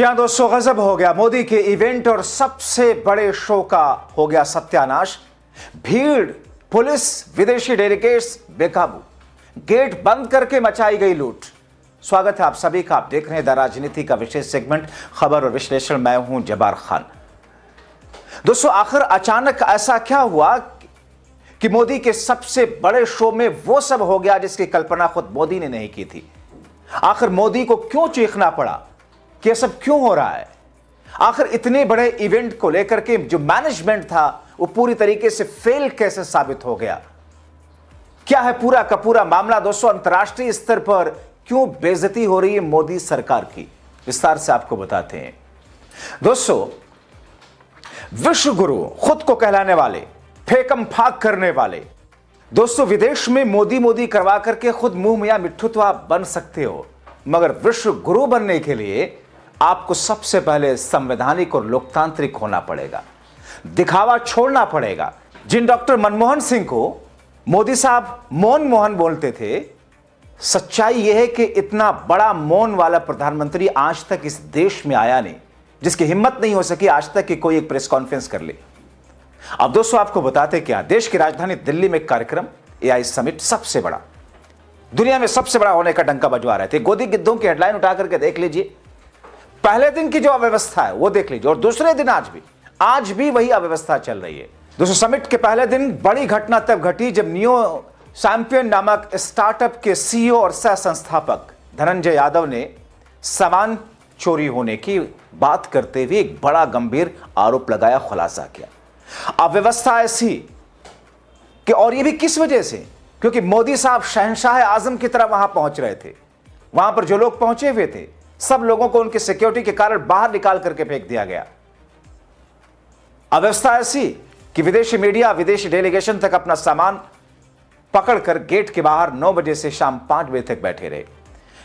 जी हां दोस्तों, गजब हो गया। मोदी के इवेंट और सबसे बड़े शो का हो गया सत्यानाश। भीड़, पुलिस, विदेशी डेलीगेट्स बेकाबू, गेट बंद करके मचाई गई लूट। स्वागत है आप सभी का। आप देख रहे हैं द राजनीति का विशेष सेगमेंट खबर और विश्लेषण। मैं हूं जब्बार खान। दोस्तों, आखिर अचानक ऐसा क्या हुआ कि मोदी के सबसे बड़े शो में वो सब हो गया जिसकी कल्पना खुद मोदी ने नहीं की थी। आखिर मोदी को क्यों चीखना पड़ा कि यह सब क्यों हो रहा है? आखिर इतने बड़े इवेंट को लेकर के जो मैनेजमेंट था वो पूरी तरीके से फेल कैसे साबित हो गया? क्या है पूरा का पूरा मामला? दोस्तों, अंतर्राष्ट्रीय स्तर पर क्यों बेइज्जती हो रही है मोदी सरकार की, विस्तार से आपको बताते हैं। दोस्तों, विश्व गुरु खुद को कहलाने वाले, फेकम फाक करने वाले, दोस्तों विदेश में मोदी मोदी करवा करके खुद मुंह मियां मिट्ठू तो आप बन सकते हो, मगर विश्व गुरु बनने के लिए आपको सबसे पहले संवैधानिक और लोकतांत्रिक होना पड़ेगा, दिखावा छोड़ना पड़ेगा। जिन डॉक्टर मनमोहन सिंह को मोदी साहब मौन मोहन बोलते थे, सच्चाई यह है कि इतना बड़ा मौन वाला प्रधानमंत्री आज तक इस देश में आया नहीं, जिसकी हिम्मत नहीं हो सकी आज तक कि कोई एक प्रेस कॉन्फ्रेंस कर ले। अब दोस्तों, आपको बताते क्या, देश की राजधानी दिल्ली में एक कार्यक्रम एआई समिट, सबसे बड़ा, दुनिया में सबसे बड़ा होने का डंका बजवा रहे थे। गोदी गिद्धों की हेडलाइन उठा करके देख लीजिए। पहले दिन की जो अव्यवस्था है वो देख लीजिए, और दूसरे दिन आज भी वही अव्यवस्था चल रही है। दोस्तों, समिट के पहले दिन बड़ी घटना तब घटी जब नियो चैंपियन नामक स्टार्टअप के सीईओ और सह संस्थापक धनंजय यादव ने सामान चोरी होने की बात करते हुए एक बड़ा गंभीर आरोप लगाया, खुलासा किया। अव्यवस्था ऐसी कि, और ये भी किस वजह से? क्योंकि मोदी साहब शहंशाह आजम की तरह वहां पहुंच रहे थे। वहां पर जो लोग पहुंचे हुए थे, सब लोगों को उनकी सिक्योरिटी के कारण बाहर निकाल करके फेंक दिया गया। अव्यवस्था ऐसी कि विदेशी मीडिया, विदेशी डेलीगेशन तक अपना सामान पकड़कर गेट के बाहर 9 बजे से शाम 5 बजे तक बैठे रहे।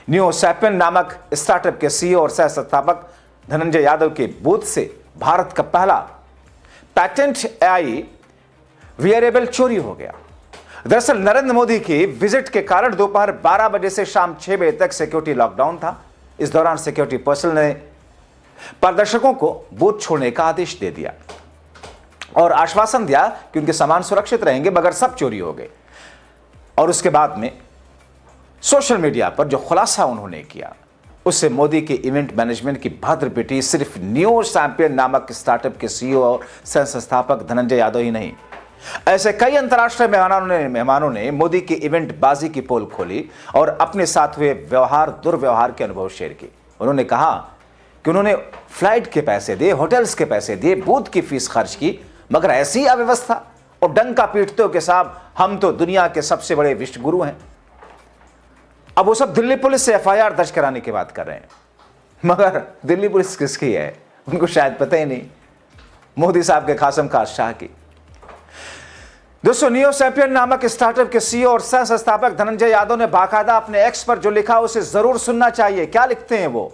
न्यू सैपियन नामक स्टार्टअप के सीईओ और सह संस्थापक धनंजय यादव के बूथ से भारत का पहला पैटेंट एआई वियरेबल चोरी हो गया। दरअसल नरेंद्र मोदी की विजिट के कारण दोपहर 12 बजे से शाम 6 बजे तक सिक्योरिटी लॉकडाउन था। इस दौरान सिक्योरिटी पर्सनल ने प्रदर्शकों को बूथ छोड़ने का आदेश दे दिया और आश्वासन दिया कि उनके सामान सुरक्षित रहेंगे, मगर सब चोरी हो गए। और उसके बाद में सोशल मीडिया पर जो खुलासा उन्होंने किया, उससे मोदी के इवेंट मैनेजमेंट की भद्र पिटी सिर्फ न्यू चैंपियन नामक स्टार्टअप के सीईओ और सह संस्थापक धनंजय यादव ही नहीं, ऐसे कई अंतर्राष्ट्रीय मेहमानों ने मोदी की इवेंट बाजी की पोल खोली और अपने साथ हुए दुर्व्यवहार के अनुभव शेयर किए। उन्होंने कहा कि उन्होंने फ्लाइट के पैसे दिए, होटल्स के पैसे दिए, बूथ की फीस खर्च की, मगर ऐसी अव्यवस्था और डंका पीटते हो कि साहब हम तो दुनिया के सबसे बड़े विश्व गुरु हैं। अब वो सब दिल्ली पुलिस से एफआईआर दर्ज कराने की बात कर रहे हैं, मगर दिल्ली पुलिस किसकी है उनको शायद पता ही नहीं, मोदी साहब के कासिम शाह की। दोस्तों, नियो चैंपियन नामक स्टार्टअप के सीईओ और सह संस्थापक धनंजय यादव ने बाकायदा अपने एक्स पर जो लिखा उसे जरूर सुनना चाहिए। क्या लिखते हैं वो?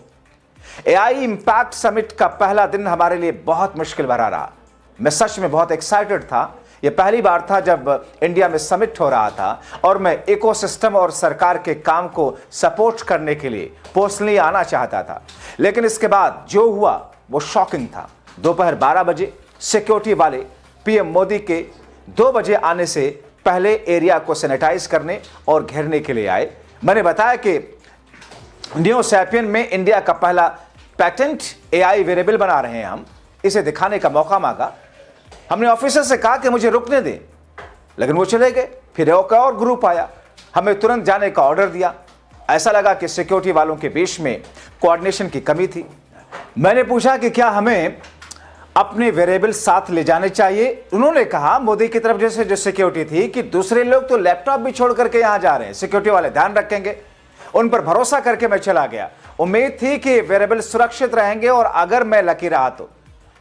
एआई इंपैक्ट समिट का पहला दिन हमारे लिए बहुत मुश्किल भरा रहा। मैं सच में बहुत एक्साइटेड था। यह पहली बार था जब इंडिया में समिट हो रहा था और मैं इकोसिस्टम और सरकार के काम को सपोर्ट करने के लिए पर्सनली आना चाहता था, लेकिन इसके बाद जो हुआ वो शॉकिंग था। दोपहर 12 बजे सिक्योरिटी वाले पीएम मोदी के 2 बजे आने से पहले एरिया को सैनिटाइज करने और घेरने के लिए आए। मैंने बताया कि न्यू सैपियन में इंडिया का पहला पैटेंट एआई वेरिएबल बना रहे हैं हम, इसे दिखाने का मौका मांगा। हमने ऑफिसर से कहा कि मुझे रुकने दें, लेकिन वो चले गए। फिर एक और ग्रुप आया, हमें तुरंत जाने का ऑर्डर दिया। ऐसा लगा कि सिक्योरिटी वालों के बीच में कोऑर्डिनेशन की कमी थी। मैंने पूछा कि क्या हमें अपने वेरिएबल साथ ले जाने चाहिए? उन्होंने कहा मोदी की तरफ जैसे जो सिक्योरिटी थी कि दूसरे लोग तो लैपटॉप भी छोड़ करके यहां जा रहे हैं, सिक्योरिटी वाले ध्यान रखेंगे। उन पर भरोसा करके मैं चला गया। उम्मीद थी कि वेरिएबल सुरक्षित रहेंगे और अगर मैं लकी रहा तो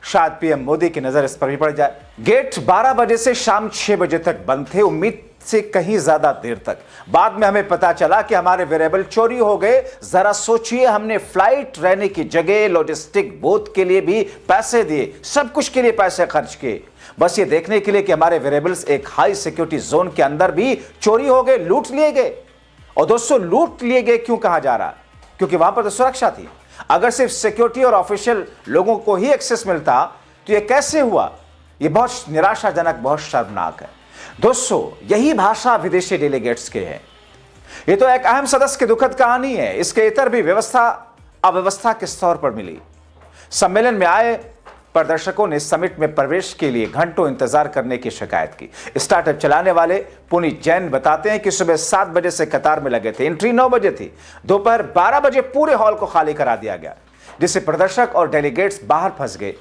शायद पीएम मोदी की नजर इस पर भी पड़ जाए। गेट 12 बजे से शाम 6 बजे तक बंद थे, उम्मीद से कहीं ज्यादा देर तक। बाद में हमें पता चला कि हमारे वेरिएबल चोरी हो गए। जरा सोचिए, हमने फ्लाइट, रहने की जगह, लॉजिस्टिक बूथ के लिए भी पैसे दिए, सब कुछ के लिए पैसे खर्च किए, बस ये देखने के लिए कि हमारे वेरिएबल्स एक हाई सिक्योरिटी जोन के अंदर भी चोरी हो गए, लूट लिए गए। और दोस्तों, लूट लिए गए क्यों कहा जा रहा? क्योंकि वहां पर तो सुरक्षा थी। अगर सिर्फ सिक्योरिटी और ऑफिशियल लोगों को ही एक्सेस मिलता तो यह कैसे हुआ? यह बहुत निराशाजनक, बहुत शर्मनाक है। दोस्तों, यही भाषा विदेशी डेलीगेट्स के है। यह तो एक अहम सदस्य की दुखद कहानी है। इसके इतर भी व्यवस्था अव्यवस्था किस तौर पर मिली। सम्मेलन में आए प्रदर्शकों ने समिट में प्रवेश के लिए घंटों इंतजार करने की शिकायत की। स्टार्टअप चलाने वाले पुनीत जैन बताते हैं कि सुबह 7 बजे से कतार में लगे थे। एंट्री 9 बजे थी। दोपहर 12 बजे पूरे हॉल को खाली करा दिया गया, जिससे प्रदर्शक और डेलीगेट्स बाहर फंस गए।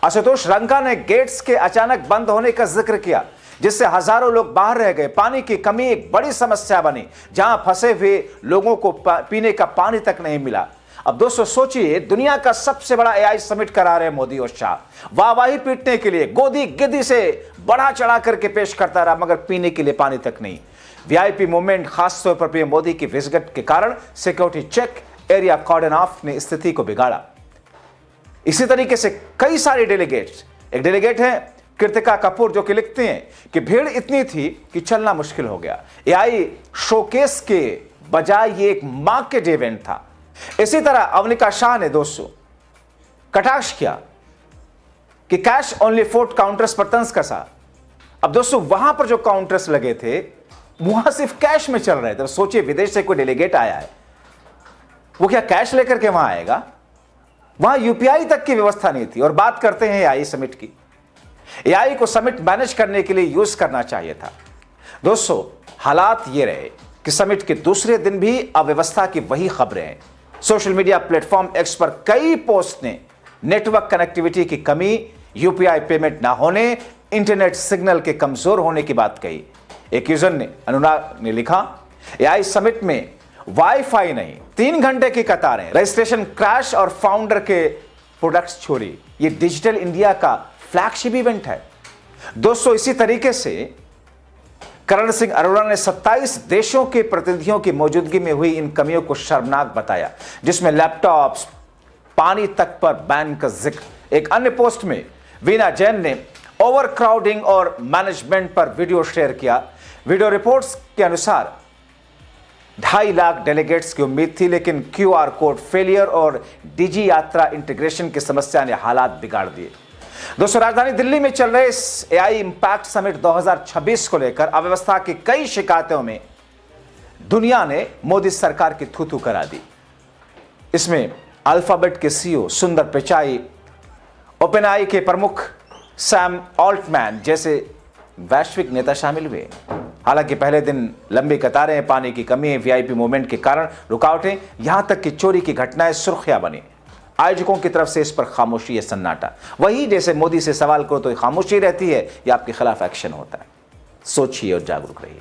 आशुतोष रंका ने गेट्स के अचानक बंद होने का जिक्र किया, जिससे हजारों लोग बाहर रह गए। पानी की कमी एक बड़ी समस्या बनी, जहां फंसे हुए लोगों को पीने का पानी तक नहीं मिला। अब दोस्तों सोचिए, दुनिया का सबसे बड़ा एआई समिट करा रहे मोदी और शाह। वाहवाही पीटने के लिए गोदी गिद्दी से बढ़ा चढ़ा करके पेश करता रहा, मगर पीने के लिए पानी तक नहीं। वीआईपी मूवमेंट, खासतौर पर पीएम मोदी की विजिट के कारण security check, area cordon off ने स्थिति को बिगाड़ा। इसी तरीके से कई सारे डेलीगेट्स, एक डेलीगेट है कृतिका कपूर, जो कि लिखते हैं कि भीड़ इतनी थी कि चलना मुश्किल हो गया। एआई शोकेस के बजाय ये एक मार्केट इवेंट था। इसी तरह अवनिका शाह ने दोस्तों कटाक्ष किया कि कैश ओनली फूड काउंटर्स पर तंज कसा। अब दोस्तों वहां पर जो काउंटर्स लगे थे वहां सिर्फ कैश में चल रहे थे। सोचिए, विदेश से कोई डेलीगेट आया है, वो क्या कैश लेकर के वहां आएगा? वहां यूपीआई तक की व्यवस्था नहीं थी। और बात करते हैं एआई समिट की। एआई को समिट मैनेज करने के लिए यूज करना चाहिए था। दोस्तों, हालात ये रहे कि समिट के दूसरे दिन भी अव्यवस्था की वही खबरें हैं। सोशल मीडिया प्लेटफॉर्म एक्स पर कई पोस्ट ने नेटवर्क कनेक्टिविटी की कमी, यूपीआई पेमेंट ना होने, इंटरनेट सिग्नल के कमजोर होने की बात कही। एक यूजर ने, अनुराग ने लिखा, एआई समिट में वाईफाई नहीं, 3 घंटे की कतारें, रजिस्ट्रेशन क्रैश और फाउंडर के प्रोडक्ट्स चोरी। ये डिजिटल इंडिया का फ्लैगशिप इवेंट है। दोस्तों, इसी तरीके से करण सिंह अरोड़ा ने 27 देशों के प्रतिनिधियों की मौजूदगी में हुई इन कमियों को शर्मनाक बताया, जिसमें लैपटॉप्स, पानी तक पर बैन का जिक्र। एक अन्य पोस्ट में वीना जैन ने ओवरक्राउडिंग और मैनेजमेंट पर वीडियो शेयर किया। वीडियो रिपोर्ट्स के अनुसार 2.5 लाख डेलीगेट्स की उम्मीद थी, लेकिन क्यूआर कोड फेलियर और डिजी यात्रा इंटीग्रेशन की समस्या ने हालात बिगाड़ दिए। दोस्तों, राजधानी दिल्ली में चल रहे इस एआई इंपैक्ट समिट 2026 को लेकर अव्यवस्था की कई शिकायतों में दुनिया ने मोदी सरकार की थू-थू करा दी। इसमें अल्फाबेट के सीईओ सुंदर पिचाई, ओपेनआई के प्रमुख सैम ऑल्टमैन जैसे वैश्विक नेता शामिल हुए। हालांकि पहले दिन लंबी कतारें, पानी की कमी, वीआईपी मूवमेंट के कारण रुकावटें, यहां तक कि चोरी की घटनाएं सुर्खियां बनी। आयोजकों की तरफ से इस पर खामोशी या सन्नाटा। वही जैसे मोदी से सवाल करो तो खामोशी रहती है या आपके खिलाफ एक्शन होता है। सोचिए और जागरूक रहिए।